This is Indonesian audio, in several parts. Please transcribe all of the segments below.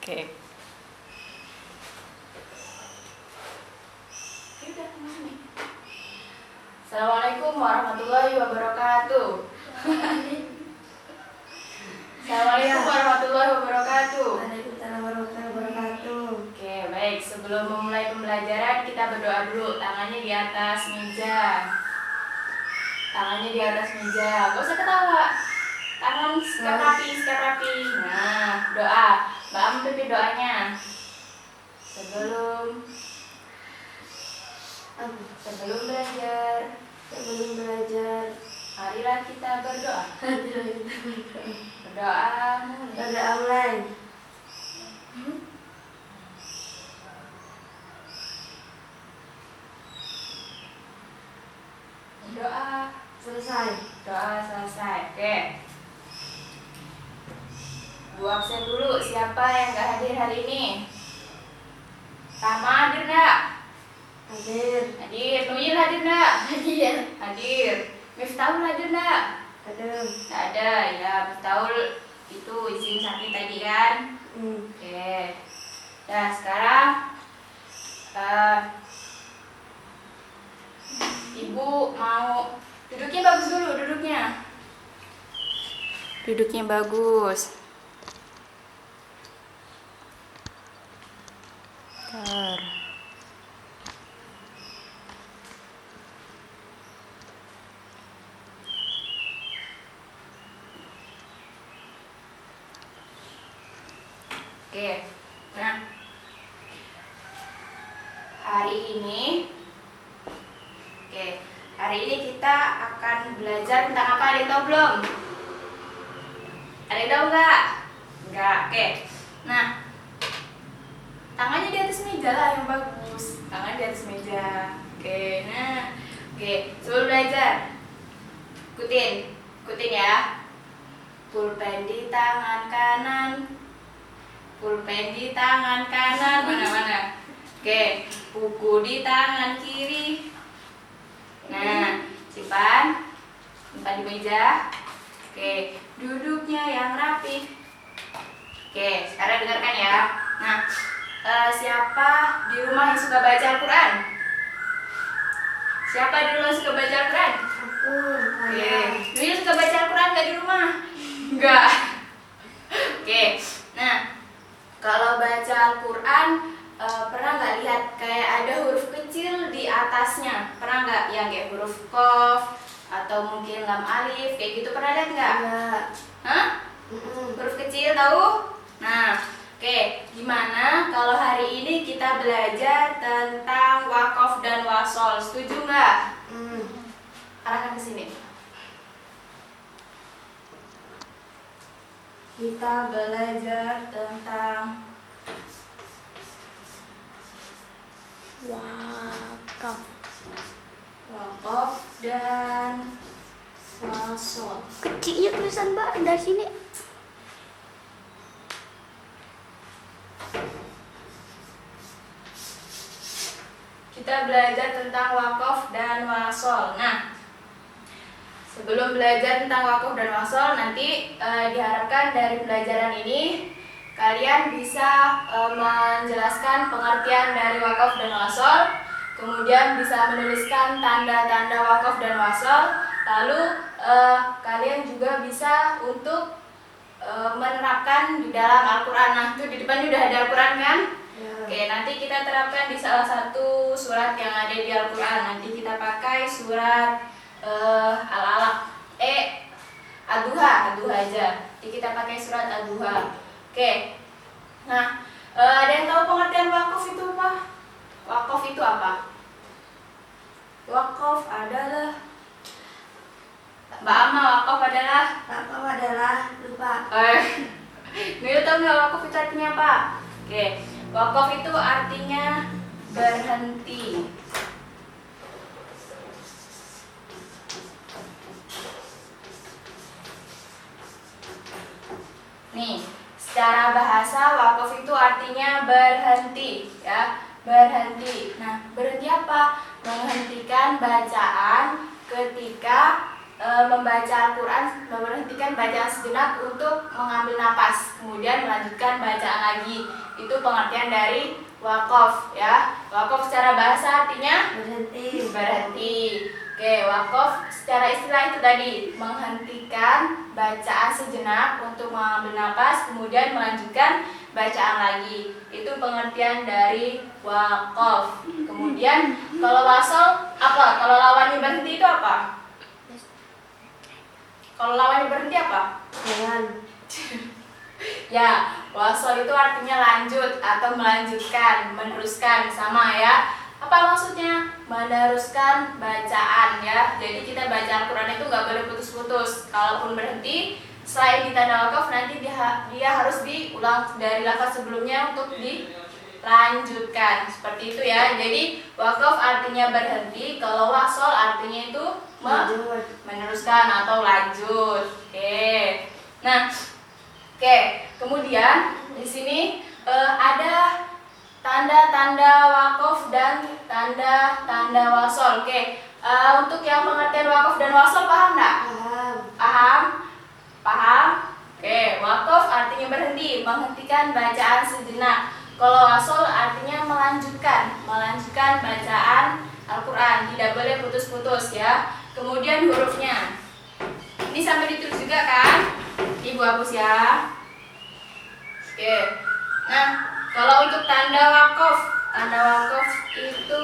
Oke. Assalamualaikum warahmatullahi wabarakatuh. Assalamualaikum warahmatullahi wabarakatuh. Waalaikumsalam warahmatullahi wabarakatuh. Oke, baik. Sebelum memulai pembelajaran, kita berdoa dulu. Tangannya di atas meja. Tangannya di atas meja. Gak usah ketawa. Tangan sikap rapi, sikap rapi. Nah, doa. Mbak Am pimpin doanya. Sebelum belajar, marilah kita berdoa. Berdoa mulai. Doa Selesai. selesai. Oke. Bu absen dulu. Siapa yang gak hadir hari ini? Rama hadir gak? Hadir. Nuyil hadir gak? Hadir. Miftahul hadir gak? Ada. Gak ada. Ya, Miftahul itu izin sakit tadi kan? Oke. Nah, sekarang Ibu mau duduknya bagus dulu, duduknya bagus. Bentar. Oke, nah hari ini kita akan belajar tentang apa? Ada yang tahu belum? Ada yang tahu nggak? Nggak. Oke. Nah, tangannya di atas meja lah yang bagus. Tangan di atas meja. Oke. Nah, oke. Sebelum belajar, ikutin ya. Pulpen di tangan kanan. Pulpen di tangan kanan. Mana? Oke. Buku di tangan kiri. Nah, simpan di meja. Oke, duduknya yang rapi. Oke, sekarang dengarkan ya. Nah, siapa di rumah yang suka baca Al-Quran? Siapa di rumah yang suka baca Al-Quran? Aku. Oke, Nuyil suka baca Al-Quran nggak di rumah? Enggak. Oke, nah kalau baca Al-Quran pernah nggak lihat kayak ada huruf kecil di atasnya? Pernah nggak yang kayak huruf qaf atau mungkin lam alif kayak gitu, pernah lihat nggak? Enggak. Hah? Huruf kecil tahu? Nah, oke. Gimana kalau hari ini kita belajar tentang waqaf dan wasol? Setuju nggak? Arahkan ke sini. Kita belajar tentang waqaf dan wasol. Kecilnya tulisan Mbak dari sini. Kita belajar tentang waqaf dan wasol. Nah, sebelum belajar tentang waqaf dan wasol, nanti diharapkan dari pelajaran ini kalian bisa menjelaskan pengertian dari waqaf dan wasol, kemudian bisa menuliskan tanda-tanda waqaf dan wasol, lalu kalian juga bisa untuk menerapkan di dalam Al-Quran. Nah, itu di depan udah ada Al-Quran kan? Ya. Oke, nanti kita terapkan di salah satu surat yang ada di Al-Quran. Nanti kita pakai surat Al-Alaq, Ad-Duha aja. Nanti kita pakai surat Ad-Duha. Oke. Nah, ada yang tahu pengertian wakaf itu apa? Wakaf itu apa? Wakaf adalah Mbak Ama, wakaf adalah Lupa. Nuyul tahu nggak wakaf itu artinya apa? Oke, wakaf itu artinya berhenti. Nih, secara bahasa wakaf itu artinya berhenti, ya, berhenti. Nah, berhenti apa? Menghentikan bacaan ketika membaca Al-Quran, memberhentikan bacaan sejenak untuk mengambil napas, kemudian melanjutkan bacaan lagi. Itu pengertian dari waqaf ya. Waqaf secara bahasa artinya berhenti. Oke, waqaf secara istilah itu tadi menghentikan bacaan sejenak untuk mengambil napas, kemudian melanjutkan bacaan lagi. Itu pengertian dari waqaf. Kemudian kalau wasol apa? Kalau lawannya berhenti itu apa? Kalau lawannya berhenti apa? Jangan. Ya, wasol itu artinya lanjut atau melanjutkan, meneruskan, sama ya. Apa maksudnya? Meneruskan bacaan ya. Jadi kita baca Al-Quran itu nggak boleh putus-putus. Kalaupun berhenti, selain di tanda wakaf nanti dia harus diulang dari lafaz sebelumnya untuk dilanjutkan. Seperti itu ya. Jadi wakaf artinya berhenti, kalau wasol artinya itu meneruskan atau lanjut. Oke. Nah, kemudian di sini ada tanda-tanda wakaf dan tanda-tanda wasol. Untuk yang pengertian wakaf dan wasol paham nggak? Paham? Wakaf artinya berhenti, menghentikan bacaan sejenak. Kalau wasol artinya melanjutkan bacaan Al-Quran, tidak boleh putus-putus ya. Kemudian hurufnya, ini sampai ditulis juga kan? Ibu hapus ya. Nah, kalau untuk tanda wakaf itu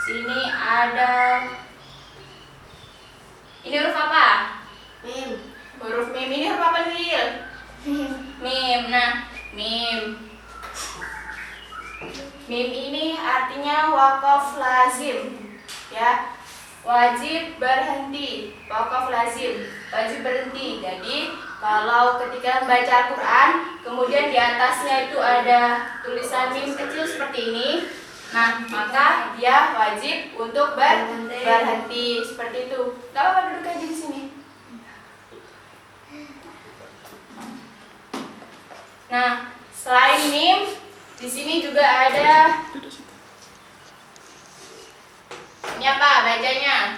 sini ada, ini huruf apa? Mim. Huruf mim. Ini huruf apa nih? Mim. Nah, mim. Mim ini artinya wakaf lazim ya. Wajib berhenti, wakaf lazim, wajib berhenti. Jadi kalau ketika baca Al-Quran, kemudian di atasnya itu ada tulisan mim kecil seperti ini, nah maka dia wajib untuk berhenti seperti itu. Gak apa-apa, duduk aja di sini. Nah, selain mim, di sini juga ada. Ini apa bacanya?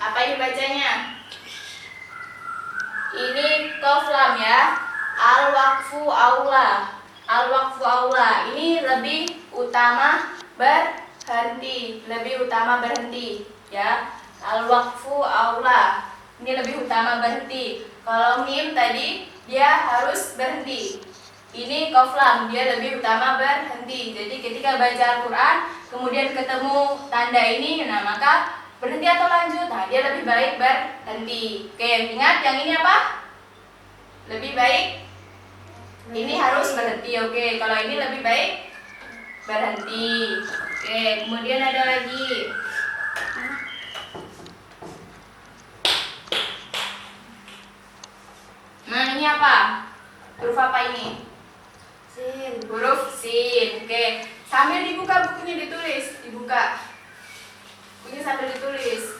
Apa ini bacanya? Ini qaf lam ya. Al-waqfu aula. Al-waqfu aula. Ini lebih utama berhenti, ya. Al-waqfu aula. Ini lebih utama berhenti. Kalau mim tadi dia harus berhenti. Ini qaf lam, dia lebih utama berhenti. Jadi ketika baca Al-Quran kemudian ketemu tanda ini, nah maka berhenti atau lanjut? Nah, dia lebih baik berhenti. Ingat yang ini apa? Lebih baik ini harus berhenti. Kalau ini lebih baik berhenti. Kemudian ada lagi. Nah, ini apa? Huruf apa ini? Sin. Huruf sin. Sambil dibuka bukunya, ditulis, dibuka. Bukunya sambil ditulis.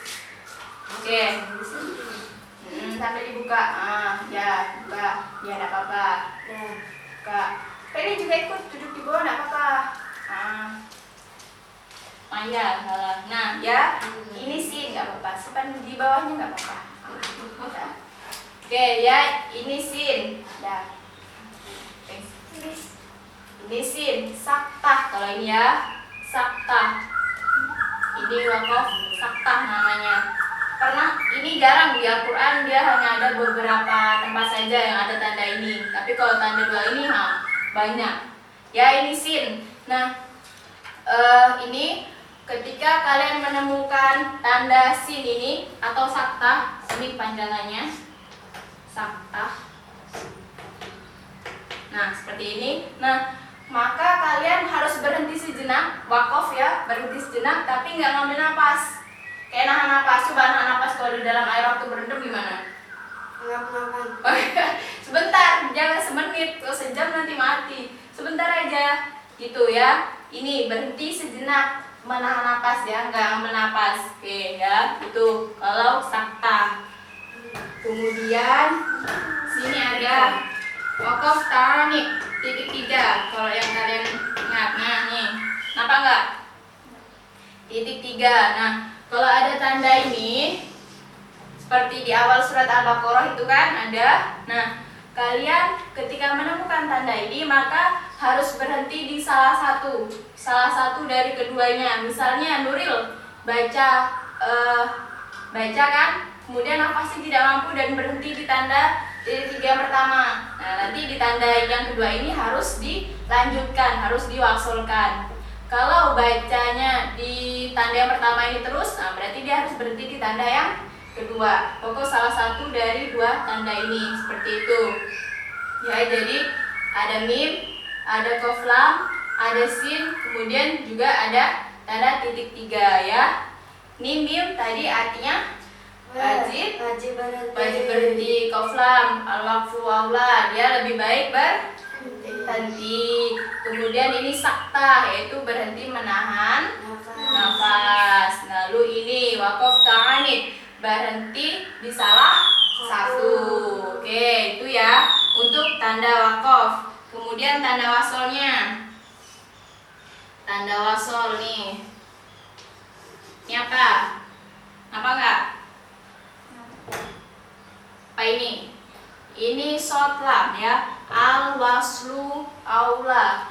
Sambil dibuka. Ya, buka. Ya, enggak apa-apa. Ya. Buka. Ini juga ikut duduk di bawah, enggak apa-apa. Ya, salah. Nah, ya, ini sin, enggak apa-apa. Simpan di bawahnya enggak apa-apa. Ya, ini sin. Ya. Ini sin, saktah. Kalau ini ya, saktah. Ini wakaf saktah namanya. Ini jarang di Al-Quran, dia hanya ada beberapa tempat saja yang ada tanda ini. Tapi kalau tanda dua ini banyak. Ya, ini sin. Nah, ini ketika kalian menemukan tanda sin ini atau saktah, ini panjangannya saktah. Nah, seperti ini. Nah, maka kalian harus berhenti sejenak, wakaf ya, berhenti sejenak, tapi nggak ngambil napas. Kayak nahan napas, coba nahan napas kalau di dalam air waktu berendam gimana? Sebentar, jangan semenit, kalau sejam nanti mati. Sebentar aja, gitu ya. Ini berhenti sejenak, menahan napas ya, nggak ngambil napas. Ya, itu kalau sakta. Kemudian sini ada wakaf tanik. Titik 3, kalau yang kalian ingat. Nah, nih, kenapa enggak? Titik 3. Nah, kalau ada tanda ini, seperti di awal surat Al-Baqarah itu kan ada. Nah, kalian ketika menemukan tanda ini maka harus berhenti di salah satu dari keduanya. Misalnya Nuril baca kan, kemudian nafasnya tidak mampu dan berhenti di tanda titik yang pertama. Nah, nanti di tanda yang kedua ini harus dilanjutkan, harus diwasolkan. Kalau bacanya di tanda yang pertama ini terus, nah berarti dia harus berhenti di tanda yang kedua. Pokok salah satu dari dua tanda ini seperti itu. Ya, jadi ada mim, ada qaf lam, ada sin, kemudian juga ada tanda titik 3 ya. Ini mim tadi artinya wajib berhenti, qaf lam al-waqfu aula, dia lebih baik berhenti. Kemudian ini sakta, yaitu berhenti menahan nafas. Lalu ini waqaf ta'anid, berhenti di salah satu. Oke, itu ya untuk tanda waqaf. Kemudian tanda wasolnya. Tanda wasol nih. Ini apa? Apa enggak? Apa ini? Ini short lam ya. Al-waslu aula.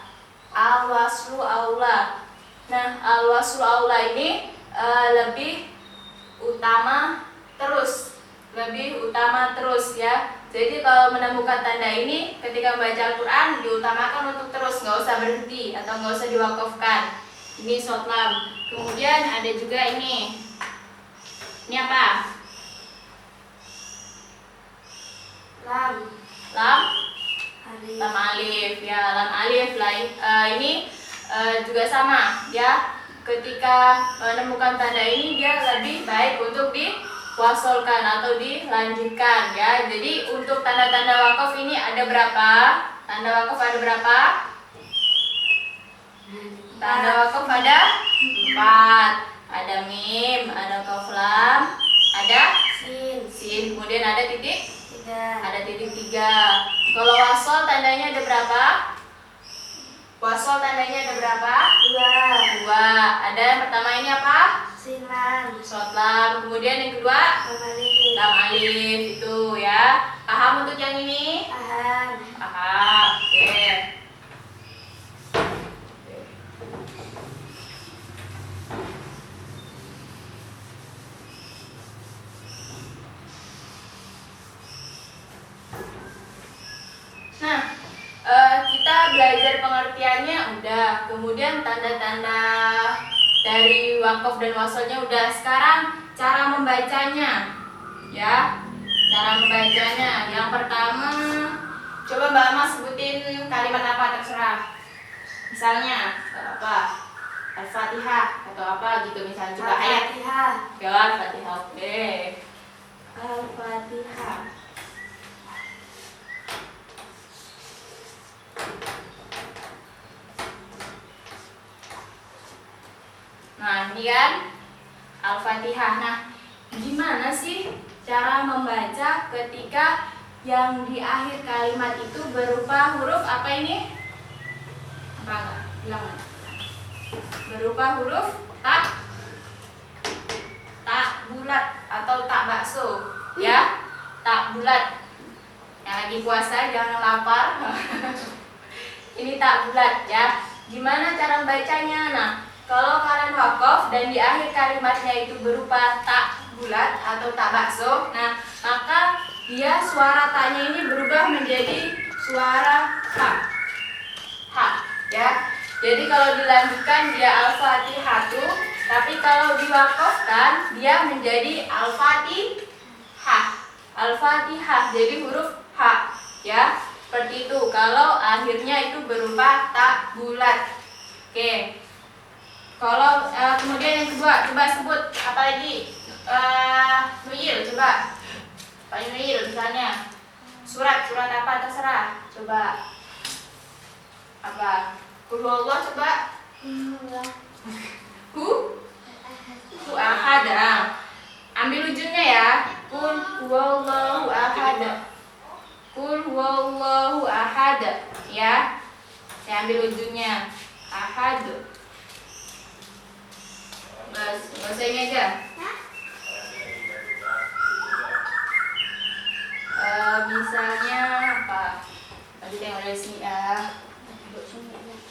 Al-waslu aula. Nah, al-waslu aula ini lebih utama terus ya. Jadi kalau menemukan tanda ini ketika membaca Al-Quran diutamakan untuk terus, nggak usah berhenti atau nggak usah diwakafkan. Ini short lam. Kemudian ada juga ini. Ini apa? Lam. Lam Alif. lam alif ya, lam alif lain. Ini juga sama ya. Ketika menemukan tanda ini dia lebih baik untuk diwasolkan atau dilanjutkan ya. Jadi untuk tanda-tanda wakaf ini ada berapa? Tanda wakaf ada berapa? Tanda wakaf ada 4. Ada mim, ada qaf lam, ada sin, kemudian ada titik 3. Kalau wasol tandanya ada berapa? Wasol tandanya ada berapa? 2. Ada yang pertama ini apa? Sin lam. Short lam. Kemudian yang kedua? Lam alif. Lam alif itu ya. Paham untuk yang ini? Paham. Paham. Oke. Nah, kita belajar pengertiannya udah, kemudian tanda-tanda dari wakaf dan wasolnya udah. Sekarang cara membacanya, ya. Cara membacanya, yang pertama, coba Mbak Ama sebutin kalimat apa terserah. Misalnya apa? Al-Fatihah atau apa gitu misalnya, coba ayat. Al-Fatihah. Ya, Al-Fatihah. Oke. Al-Fatihah. Nah, ini kan Al-Fatihah. Nah, gimana sih cara membaca ketika yang di akhir kalimat itu berupa huruf apa ini? Apa enggak? Bilang enggak? Berupa huruf tak bulat atau tak bakso, ya. Tak bulat. Yang lagi puasa jangan lapar. Ini tak bulat ya. Gimana cara membacanya? Nah, kalau kalian wakaf dan di akhir kalimatnya itu berupa tak bulat atau tak bakso, nah maka dia suara taknya ini berubah menjadi suara ha ya. Jadi kalau dilanjutkan dia al-fatihatu, tapi kalau diwakafkan dia menjadi al-fatihah. Al-fatihah jadi huruf ha ya. Seperti itu kalau akhirnya itu berupa tak bulat. Oke. Kalau kemudian yang kedua, coba sebut apa lagi? Nuyil, coba. Pak Nuyil misalnya. Surat apa terserah. Coba. Apa? Qul huwallah coba. Hu ahad. Ambil ujungnya ya. Qul huwallahu ahad. Qul huwallahu ahad. Ya. Saya ambil ujungnya. Ahad. Mas, nggak usah ini aja. Misalnya apa? Tadi tengok dari sini ya.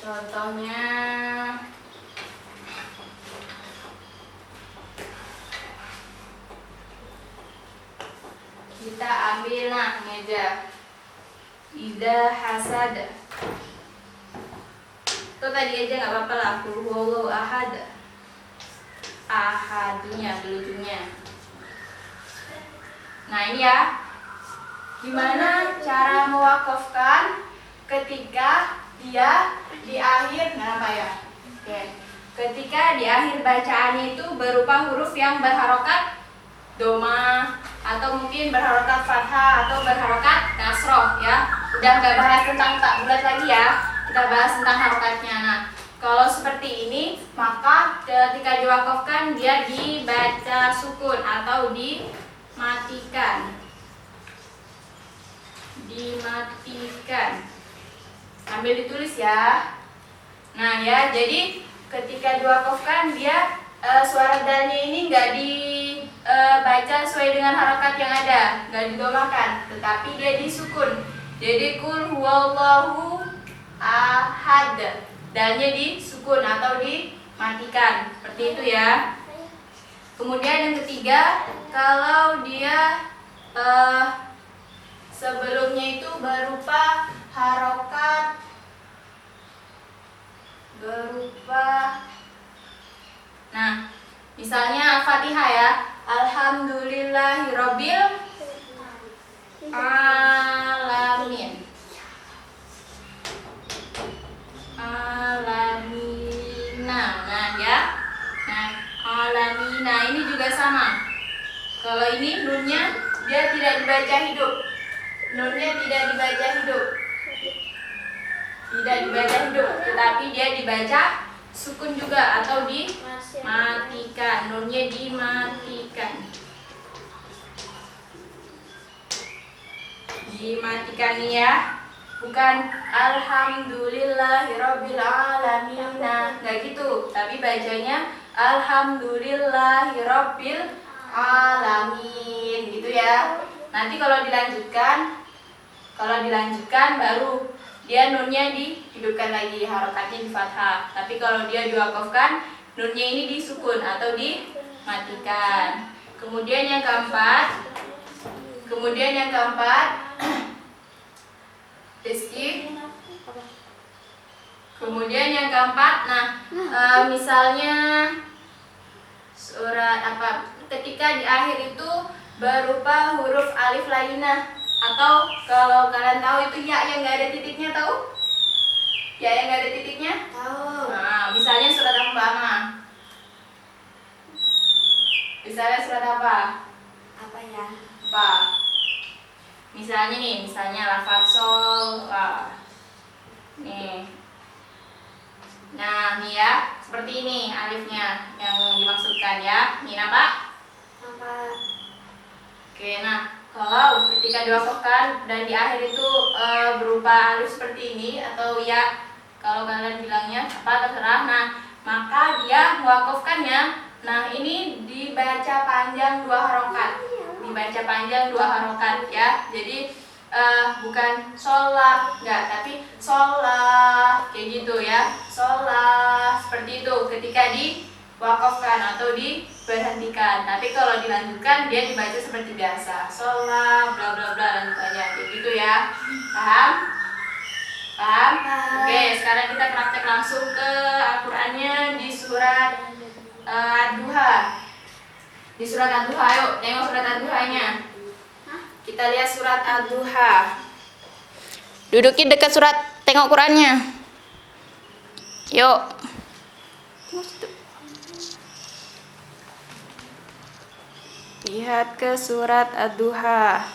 Contohnya kita ambil meja. Ida hasad. Itu tadi aja nggak apa-apa lah. Qul huwallahu ahad. Ahadnya ujungnya. Nah ini ya, gimana cara mewakafkan ketika dia di akhir apa ya? Oke. Ketika di akhir bacaannya itu berupa huruf yang berharokat doma atau mungkin berharokat fathah atau berharokat kasroh ya. Udah nggak bahas tentang tak bulat lagi ya, kita bahas tentang harokatnya. Nah, kalau seperti ini maka ketika diwakafkan dia dibaca sukun atau dimatikan. Sambil ditulis ya. Nah ya, jadi ketika diwakafkan dia suara dalnya ini nggak dibaca sesuai dengan harokat yang ada, nggak didomakan, tetapi dia disukun. Jadi qul huwallahu ahad, dalnya disukun atau dimatikan, seperti itu ya. Kemudian yang ketiga, kalau dia sebelumnya itu berupa harokat misalnya Al-Fatihah ya, alhamdulillahirabbil alamin. Nah ya. Nah, alamina ini juga sama. Kalau ini nunnya dia tidak dibaca hidup. Tidak dibaca hidup, tetapi dia dibaca sukun juga atau dimatikan. Nunnya dimatikan. Dimatikan nih ya. Bukan alhamdulillahirabbil alamin. Enggak gitu, tapi bacanya alhamdulillahirabbil alamin gitu ya. Nanti kalau dilanjutkan baru dia nunnya dihidupkan lagi, harokatnya di fathah. Tapi kalau dia diwakafkan, nunnya ini disukun atau dimatikan. Kemudian yang keempat Rizky. Kemudian yang keempat, misalnya surat apa? Ketika di akhir itu berupa huruf alif lainah, atau kalau kalian tahu itu ya yang nggak ada titiknya, tahu? Ya yang nggak ada titiknya? Tahu. Nah, misalnya surat apa? Misalnya surat apa? Apa ya? Apa? Misalnya lafaz sol. Nih. Nah, nih ya, seperti ini alifnya yang dimaksudkan ya. Ini apa? Apa? Oke, nah kalau ketika diwakafkan dan di akhir itu berupa alif seperti ini atau ya, kalau kalian bilangnya apa terserah. Nah, maka dia mewakafkannya. Nah, ini dibaca panjang 2 harokat. Ya. Jadi bukan sholah, enggak, tapi sholah kayak gitu ya. Sholah seperti itu ketika diwakafkan atau diberhentikan. Tapi kalau dilanjutkan dia dibaca seperti biasa. Sholah bla bla bla lanjutannya kayak gitu ya. Paham? Oke, sekarang kita praktek langsung ke Al-Qur'annya di surat Ad-Duha. Di surat Ad-Duha, yuk tengok surat Ad-Duhanya. Kita lihat surat Ad-Duha. Dudukin dekat surat, tengok Qur'annya. Yuk. Lihat ke surat Ad-Duha.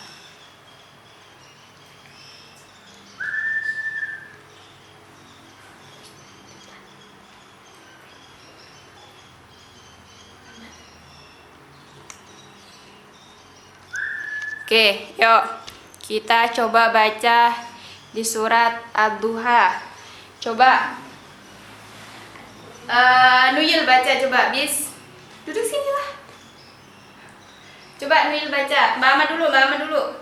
Oke, yuk kita coba baca di surat Ad-Duha. Coba Nuyil baca coba, bis. Duduk sini lah. Coba Nuyil baca. Mbak Ama dulu.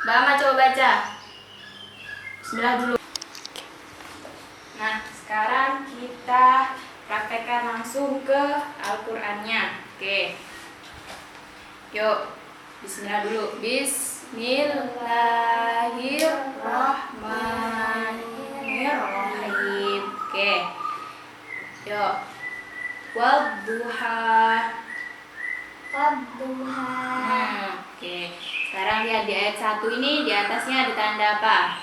Mbak Ama coba baca. Bismillah dulu. Nah, sekarang kita praktekkan langsung ke Al-Qur'annya. Oke. Yuk, bismillah dulu. Bismillahirrahmanirrahim. Oke. Yuk. Wadduha. Oke. Sekarang lihat di ayat 1 ini, di atasnya ada tanda apa?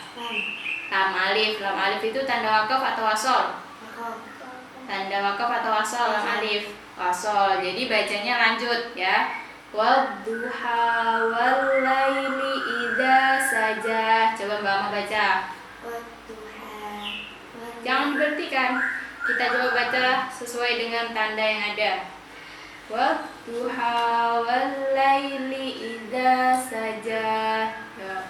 Lam alif. Lam alif itu tanda wakaf atau wasol? Tanda wakaf atau wasol, lam alif. Wasol. Jadi bacanya lanjut ya. Wadduha wallaili idza saja. Coba Mbak Ama baca. Jangan diberhentikan. Kita coba baca sesuai dengan tanda yang ada. Wadduha wallaili idza saja. Ya.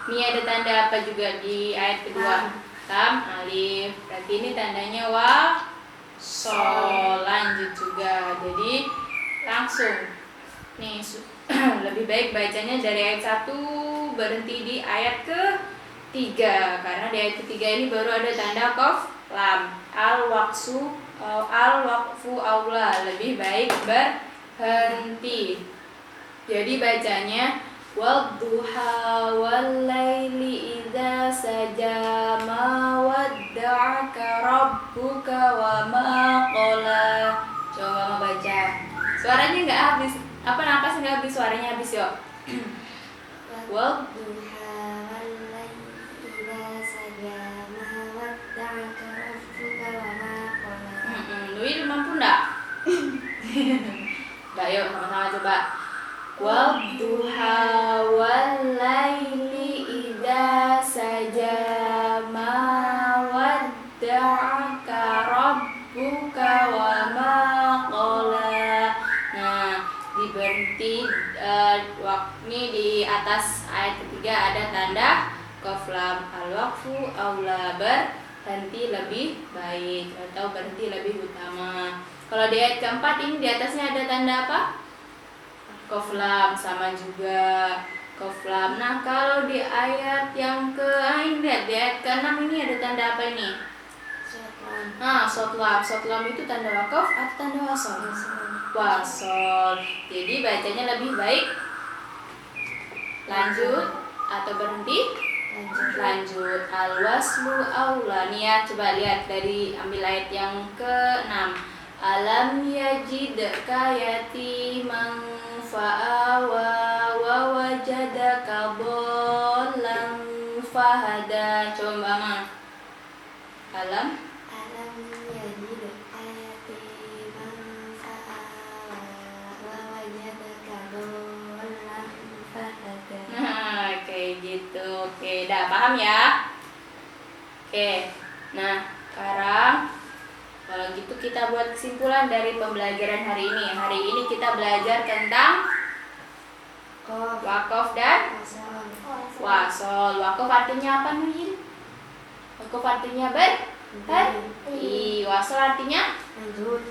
Ini ada tanda apa juga di ayat kedua? Lam alif. Berarti ini tandanya wa sol. Lanjut juga. Jadi langsung nih lebih baik bacanya dari ayat 1 berhenti di ayat ke-3, karena di ayat ke-3 ini baru ada tanda qaf lam. Al-waqfu aula, lebih baik berhenti. Jadi bacanya wadduha wallaili idza saja ma wadda'aka rabbuka wa ma qala. Coba mau baca. Suaranya nggak habis. Apa napas nggak habis, suaranya habis yuk. Wadduha wallaili idza saja ma wadda'aka rabbuka wa ma qala. Dwi mampu nggak? Baik, sama-sama coba. Wadduha wallaili idza saja ma wadda'aka rabbuka wa ma qala. Nah, diberhenti ini di atas ayat ketiga ada tanda qaf lam. Al-waqfu aula, berhenti lebih baik atau berhenti lebih utama. Kalau di ayat keempat ini di atasnya ada tanda apa? Qaf lam, sama juga qaf lam. Nah, kalau di ayat yang ini lihat di ayat ke-6 ini ada tanda apa ini? Nah, short lam. Short lam itu tanda wakaf atau tanda wasol? Wasol. Jadi bacanya lebih baik lanjut atau berhenti? Lanjut. Al-waslu aula. Nih ya, coba lihat dari ambil ayat yang ke-6. Alam yajidka yatiman fa'awa wa wajadaka dhallan fahada. Coba mah. Alam yajidka yatiman fa'awa wa wajadaka dhallan fahada. Nah, kayak gitu. Oke, udah paham ya? Oke. Nah, sekarang kalau gitu kita buat kesimpulan dari pembelajaran hari ini. Hari ini kita belajar tentang wakaf dan wasol. Wakaf artinya apa nih? Wakaf artinya berhenti. Wasol artinya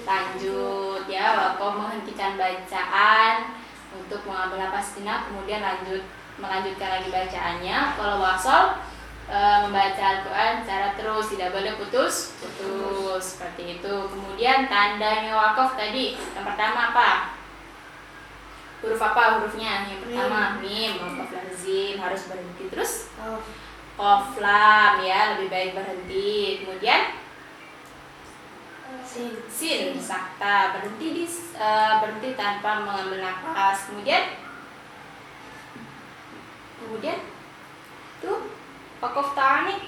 lanjut ya. Wakaf menghentikan bacaan untuk mengambil napas sejenak, kemudian melanjutkan lagi bacaannya. Kalau wasol membaca Al-Quran secara terus, tidak boleh putus seperti itu. Kemudian tandanya wakaf tadi, yang pertama apa? Huruf apa hurufnya? Yang pertama mim, wakaf lazim, harus berhenti. Terus qaf lam ya, lebih baik berhenti. Kemudian sin sakta, berhenti tanpa mengambil nafas. Kemudian tuh wakaf ta'anik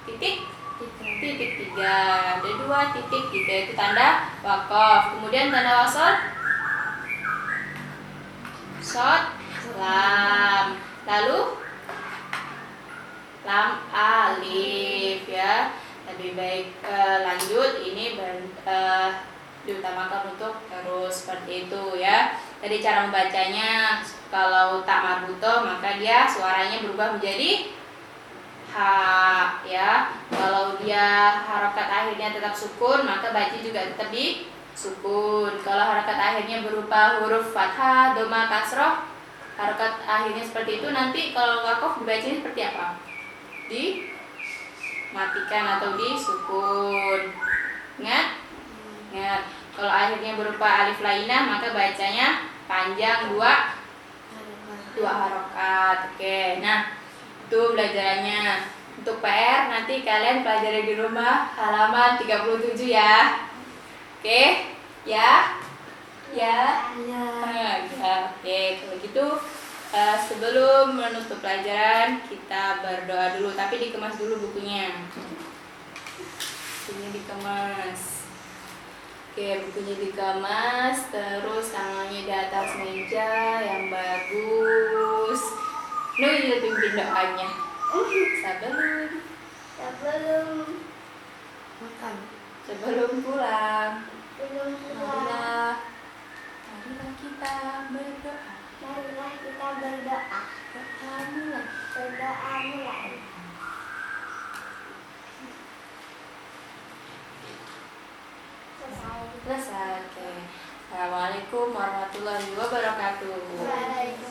titik 3, ada 2 titik 3, itu tanda wakaf. Kemudian tanda wasol short lam, lalu lam alif ya. Lebih baik lanjut ini diutamakan untuk terus seperti itu ya. Tadi cara membacanya, kalau tak marbuto maka dia suaranya berubah menjadi ha ya. Kalau dia harokat akhirnya tetap sukun maka baca juga tetap di sukun. Kalau harokat akhirnya berupa huruf fathah, doma, kasroh, harokat akhirnya seperti itu, nanti kalau wakof dibacanya seperti apa? Dimatikan atau disukun. Ingat? Ingat. Kalau akhirnya berupa alif lainah, maka bacanya panjang dua harokat. Oke, nah itu belajarannya. Untuk PR nanti kalian pelajari di rumah halaman 37 ya. Oke, ya, ya, Ya. ya. Oke, kalau gitu sebelum menutup pelajaran kita berdoa dulu, tapi dikemas dulu bukunya. Bukunya dikemas. Oke, bukunya dikemas, terus tangannya di atas meja yang bagus. Nuh, pimpin doanya. Sebelum pulang. Marilah kita berdoa. Berdoa mulai. Selesai. Selesai. Oke. Assalamualaikum warahmatullahi wabarakatuh. Waalaikumsalam.